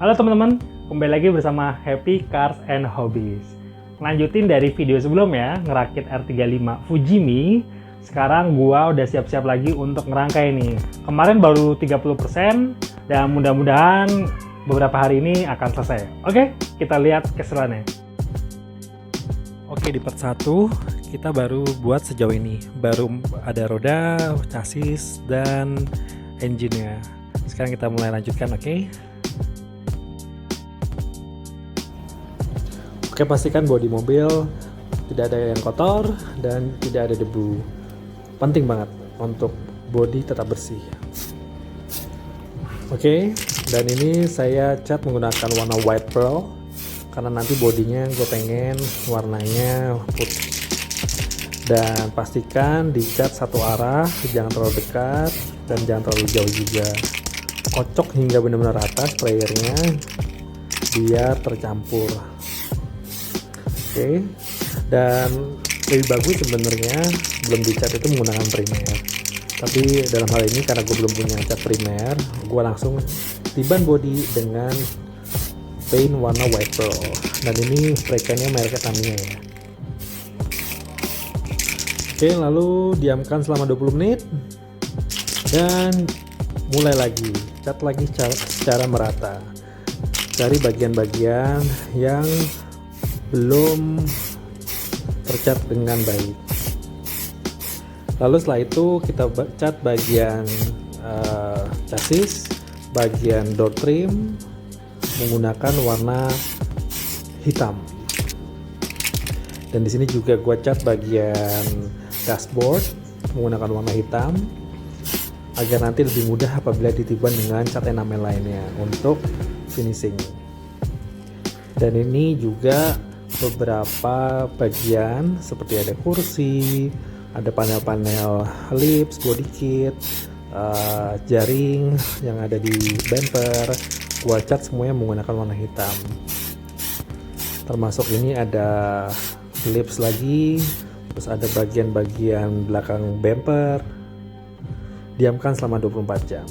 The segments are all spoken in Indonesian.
Halo teman-teman, kembali lagi bersama Happy Cars and Hobbies. Lanjutin dari video sebelumnya, ngerakit R35 Fujimi. Sekarang gua udah siap-siap lagi untuk ngerangkai nih. Kemarin baru 30% dan mudah-mudahan beberapa hari ini akan selesai. Oke, kita lihat keseruannya. Oke, di part 1 kita baru buat sejauh ini. Baru ada roda, chassis, dan engine-nya. Sekarang kita mulai lanjutkan, oke? Oke, pastikan bodi mobil tidak ada yang kotor dan tidak ada debu. Penting banget untuk bodi tetap bersih. Oke, dan ini saya cat menggunakan warna white pearl karena nanti bodinya gue pengen warnanya putih. Dan pastikan dicat satu arah, jangan terlalu dekat dan jangan terlalu jauh juga. Kocok hingga benar-benar rata sprayernya biar tercampur. Oke, dan lebih bagus sebenarnya belum dicat itu menggunakan primer. Tapi dalam hal ini karena gue belum punya cat primer, gue langsung tiban body dengan paint warna white pearl. Dan ini spray can-nya mereknya Tamiya ya. Oke, lalu diamkan selama 20 menit dan mulai lagi, cat lagi secara merata. Cari bagian-bagian yang belum tercat dengan baik. Lalu setelah itu kita cat bagian chassis, bagian door trim menggunakan warna hitam. Dan di sini juga gua cat bagian dashboard menggunakan warna hitam agar nanti lebih mudah apabila ditiban dengan cat enamel lainnya untuk finishing. Dan ini juga beberapa bagian seperti ada kursi, ada panel-panel lips, body kit, jaring yang ada di bumper, gua cat semuanya menggunakan warna hitam. Termasuk ini ada lips lagi, terus ada bagian-bagian belakang bumper. Diamkan selama 24 jam.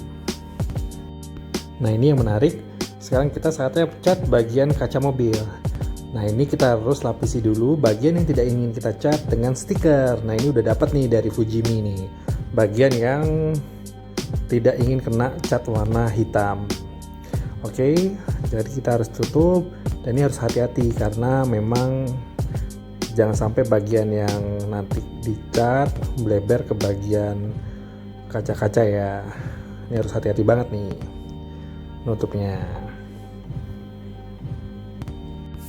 Nah, ini yang menarik. Sekarang kita saatnya cat bagian kaca mobil. Nah, ini kita harus lapisi dulu bagian yang tidak ingin kita cat dengan stiker. Nah, ini udah dapat nih dari Fujimi nih. Bagian yang tidak ingin kena cat warna hitam. Oke, jadi kita harus tutup dan ini harus hati-hati karena memang jangan sampai bagian yang nanti dicat melebar ke bagian kaca-kaca ya. Ini harus hati-hati banget nih nutupnya.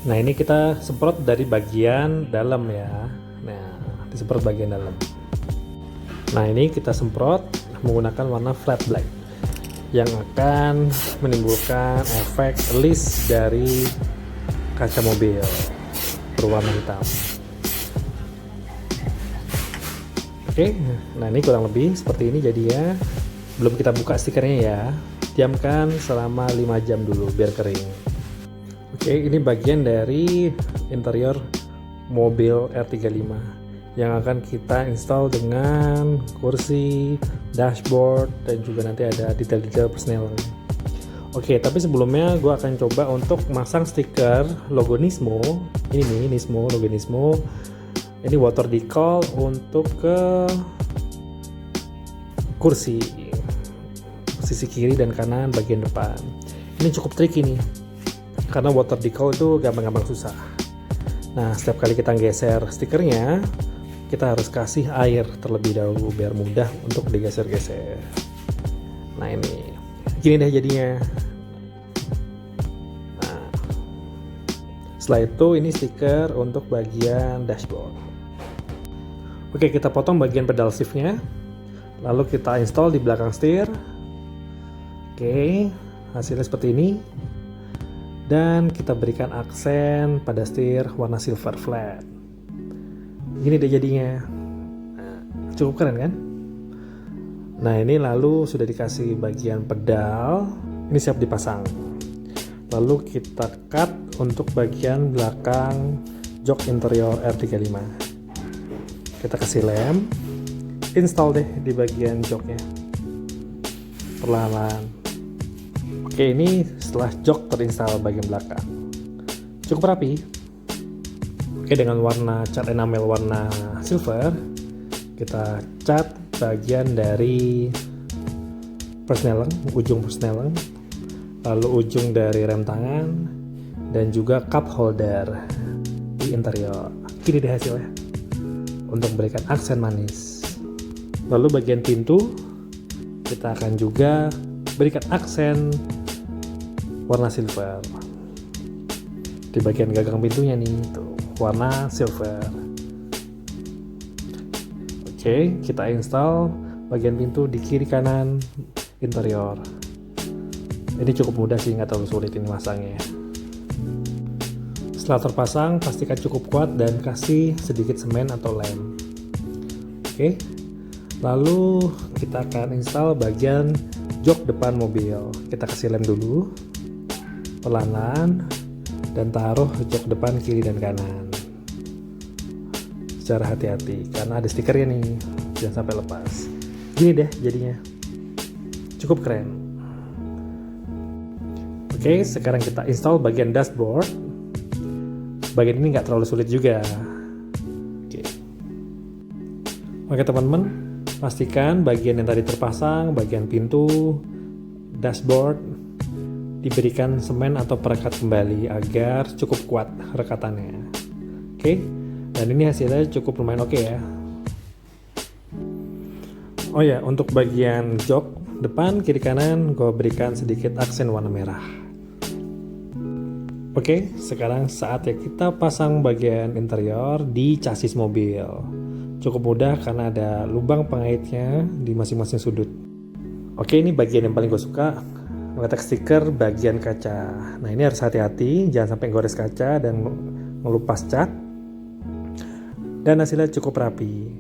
Nah, ini kita semprot dari bagian dalam ya. Nah, disemprot bagian dalam. Nah, ini kita semprot menggunakan warna flat black yang akan menimbulkan efek list dari kaca mobil berwarna hitam. Oke, nah ini kurang lebih seperti ini jadinya. Belum kita buka stikernya ya. Diamkan selama 5 jam dulu biar kering. Oke, ini bagian dari interior mobil R35 yang akan kita install dengan kursi, dashboard, dan juga nanti ada detail-detail personel. Oke, tapi sebelumnya gue akan coba untuk masang stiker logo Nismo. Ini nih, Nismo, logo Nismo. Ini water decal untuk ke kursi, sisi kiri dan kanan bagian depan. Ini cukup tricky nih, karena water decal itu gampang-gampang susah. Nah, setiap kali kita geser stikernya, kita harus kasih air terlebih dahulu biar mudah untuk digeser-geser. Nah, ini gini deh jadinya. Nah, setelah itu ini stiker untuk bagian dashboard. Oke, kita potong bagian pedal shiftnya, lalu kita install di belakang setir. Oke, hasilnya seperti ini. Dan kita berikan aksen pada setir warna silver flat. Gini deh jadinya. Nah, cukup keren kan? Nah, ini lalu sudah dikasih bagian pedal. Ini siap dipasang. Lalu kita cut untuk bagian belakang jok interior R35. Kita kasih lem. Install deh di bagian joknya. Perlahan-lahan. Oke, ini setelah jok terinstall bagian belakang. Cukup rapi. Oke, dengan warna cat enamel warna silver, kita cat bagian dari persneleng, ujung persneleng, lalu ujung dari rem tangan, dan juga cup holder di interior. Ini deh hasilnya untuk memberikan aksen manis. Lalu bagian pintu kita akan juga berikan aksen warna silver di bagian gagang pintunya nih, tuh warna silver. Oke, kita install bagian pintu di kiri kanan interior. Ini cukup mudah sih, nggak terlalu sulit ini masangnya. Setelah terpasang, pastikan cukup kuat dan kasih sedikit semen atau lem. Oke, lalu kita akan install bagian jok depan mobil. Kita kasih lem dulu, pelan-pelan, dan taruh jok depan kiri dan kanan secara hati-hati karena ada stikernya nih, jangan sampai lepas. Gini deh jadinya, cukup keren. Oke, sekarang kita install bagian dashboard. Bagian ini nggak terlalu sulit juga. Oke teman-teman, pastikan bagian yang tadi terpasang, bagian pintu, dashboard, diberikan semen atau perekat kembali agar cukup kuat rekatannya. Oke, dan ini hasilnya cukup lumayan oke ya. Oh ya, untuk bagian jok depan, kiri, kanan, gue berikan sedikit aksen warna merah. Oke, sekarang saatnya kita pasang bagian interior di chassis mobil. Cukup mudah karena ada lubang pengaitnya di masing-masing sudut. Oke, ini bagian yang paling gue suka, meletak stiker bagian kaca. Nah, ini harus hati-hati, jangan sampai gores kaca dan melupas cat. Dan hasilnya cukup rapi.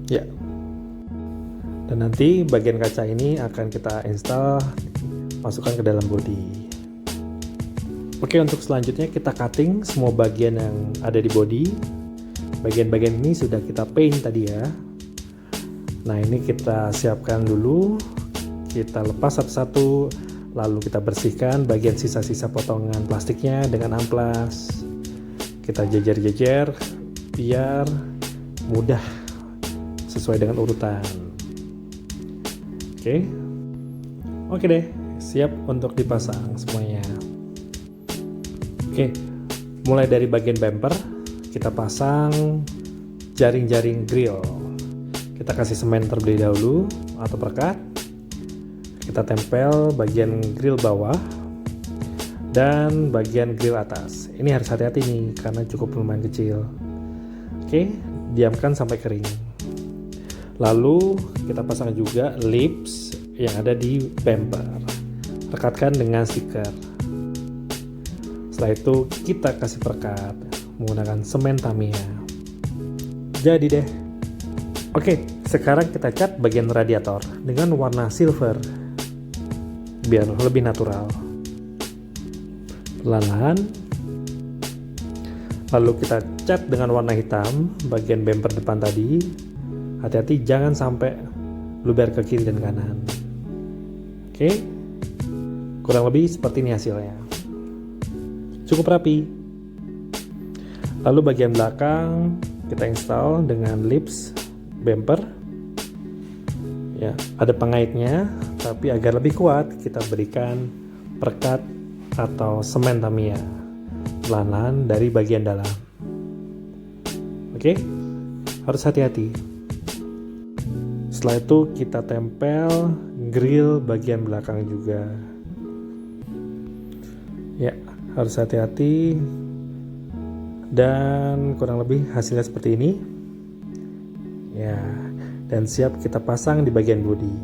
Ya. Dan nanti bagian kaca ini akan kita install, masukkan ke dalam bodi. Oke, untuk selanjutnya kita cutting semua bagian yang ada di bodi. Bagian-bagian ini sudah kita paint tadi ya. Nah, ini kita siapkan dulu. Kita lepas satu-satu, lalu kita bersihkan bagian sisa-sisa potongan plastiknya dengan amplas. Kita jejer-jejer biar mudah sesuai dengan urutan. Oke deh, siap untuk dipasang semuanya. Oke, mulai dari bagian bumper, kita pasang jaring-jaring grill. Kita kasih semen terlebih dahulu atau perekat. Kita tempel bagian grill bawah dan bagian grill atas. Ini harus hati-hati nih karena cukup lumayan kecil. Oke, diamkan sampai kering. Lalu kita pasang juga lips yang ada di bumper. Rekatkan dengan stiker. Setelah itu kita kasih perekat menggunakan semen Tamiya. Jadi deh. Oke, sekarang kita cat bagian radiator dengan warna silver biar lebih natural. Perlahan. Lalu kita cat dengan warna hitam bagian bumper depan tadi. Hati-hati jangan sampai luber ke kiri dan kanan. Oke. Kurang lebih seperti ini hasilnya. Cukup rapi. Lalu bagian belakang kita install dengan lips bumper. Ya, ada pengaitnya, tapi agar lebih kuat kita berikan perekat atau semen Tamiya pelan-pelan dari bagian dalam. Oke, harus hati-hati. Setelah itu kita tempel grill bagian belakang juga. Ya, harus hati-hati. Dan kurang lebih hasilnya seperti ini. Ya, dan siap kita pasang di bagian bodi.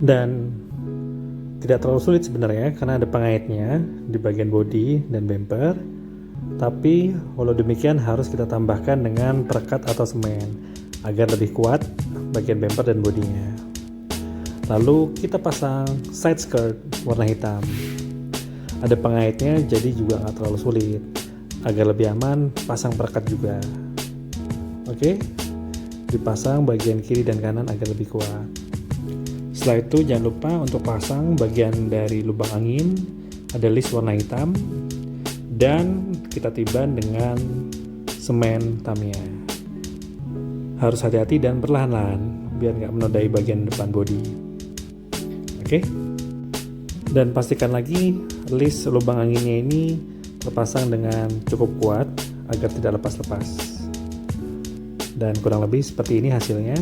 Dan tidak terlalu sulit sebenarnya karena ada pengaitnya di bagian bodi dan bumper. Tapi walau demikian harus kita tambahkan dengan perekat atau semen agar lebih kuat bagian bumper dan bodinya. Lalu kita pasang side skirt warna hitam. Ada pengaitnya jadi juga nggak terlalu sulit. Agar lebih aman pasang perekat juga. Oke, dipasang bagian kiri dan kanan agar lebih kuat. Setelah itu jangan lupa untuk pasang bagian dari lubang angin, ada list warna hitam, dan kita tiban dengan semen Tamiya. Harus hati-hati dan perlahan-lahan biar nggak menodai bagian depan bodi. Oke? Dan pastikan lagi list lubang anginnya ini terpasang dengan cukup kuat agar tidak lepas-lepas. Dan kurang lebih seperti ini hasilnya.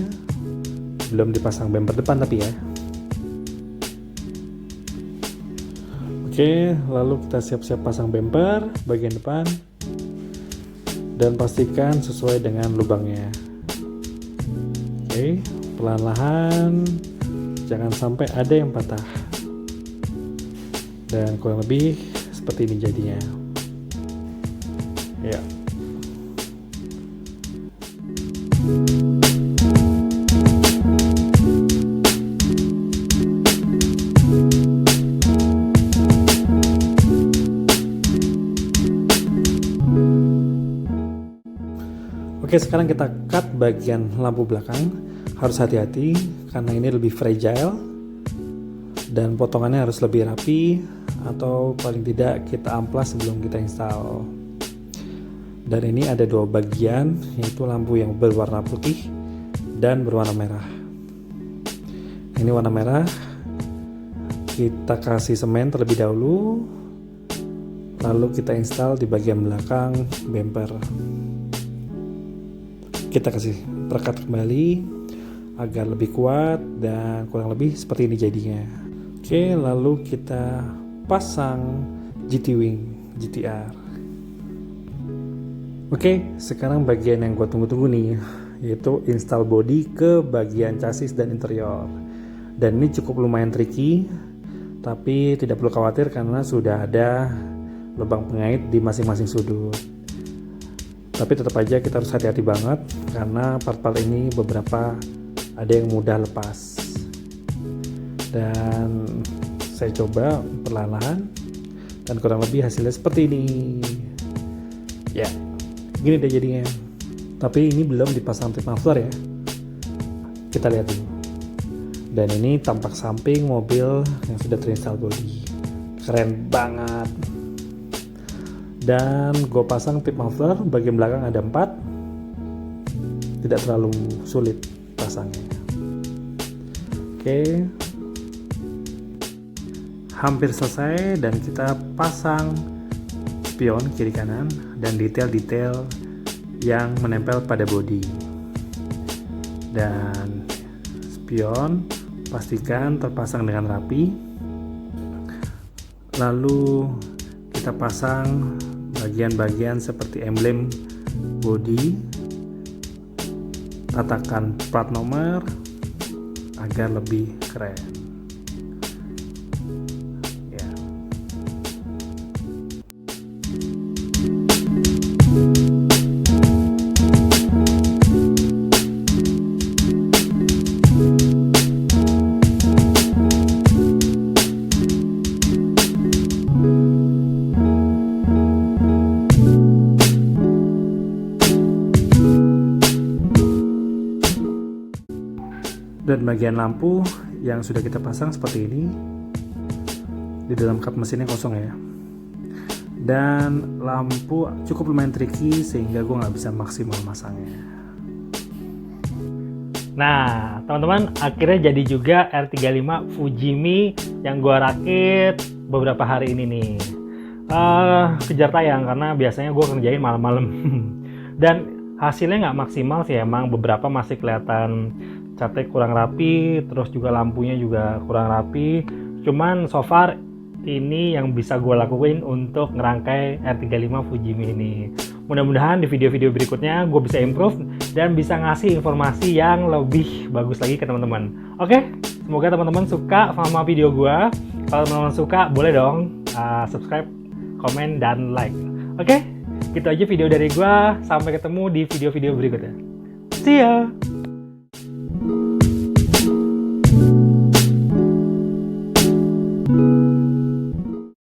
Belum dipasang bumper depan tapi ya. Oke, lalu kita siap-siap pasang bumper bagian depan. Dan pastikan sesuai dengan lubangnya. Oke, perlahan-lahan, jangan sampai ada yang patah. Dan kurang lebih seperti ini jadinya. Ya. Oke, sekarang kita cut bagian lampu belakang. Harus hati-hati karena ini lebih fragile dan potongannya harus lebih rapi, atau paling tidak kita amplas sebelum kita install. Dan ini ada dua bagian, yaitu lampu yang berwarna putih dan berwarna merah. Ini warna merah, kita kasih semen terlebih dahulu, lalu kita install di bagian belakang bumper. Kita kasih perekat kembali agar lebih kuat dan kurang lebih seperti ini jadinya. Oke, lalu kita pasang GT Wing GTR. Oke, sekarang bagian yang gue tunggu-tunggu nih, yaitu install body ke bagian chassis dan interior. Dan ini cukup lumayan tricky, tapi tidak perlu khawatir karena sudah ada lubang pengait di masing-masing sudut. Tapi tetap aja kita harus hati-hati banget karena part-part ini beberapa ada yang mudah lepas. Dan saya coba perlahan-lahan dan kurang lebih hasilnya seperti ini. Ya, gini deh jadinya. Tapi ini belum dipasang tip muffler ya. Kita lihat dulu. Dan ini tampak samping mobil yang sudah terinstall body. Keren banget. Dan gue pasang tip muffler bagian belakang ada 4. Tidak terlalu sulit pasangnya. Oke, hampir selesai dan kita pasang spion kiri kanan dan detail-detail yang menempel pada bodi. Dan spion pastikan terpasang dengan rapi. Lalu kita pasang bagian-bagian seperti emblem bodi, tatakan plat nomor agar lebih keren. Ya. Dan bagian lampu yang sudah kita pasang seperti ini. Di dalam kap mesinnya kosong ya. Dan lampu cukup lumayan tricky sehingga gue nggak bisa maksimal masangnya. Nah, teman-teman, akhirnya jadi juga R35 Fujimi yang gue rakit beberapa hari ini nih. Kejar tayang karena biasanya gue kerjain malam-malam. Dan hasilnya nggak maksimal sih, emang beberapa masih kelihatan catnya kurang rapi, terus juga lampunya juga kurang rapi. Cuman so far ini yang bisa gue lakuin untuk ngerangkai R35 Fujimi ini. Mudah-mudahan di video-video berikutnya gue bisa improve dan bisa ngasih informasi yang lebih bagus lagi ke teman-teman. Oke, semoga teman-teman suka sama video gue. Kalau teman-teman suka, boleh dong subscribe, komen, dan like. Oke, gitu aja video dari gue. Sampai ketemu di video-video berikutnya. See ya!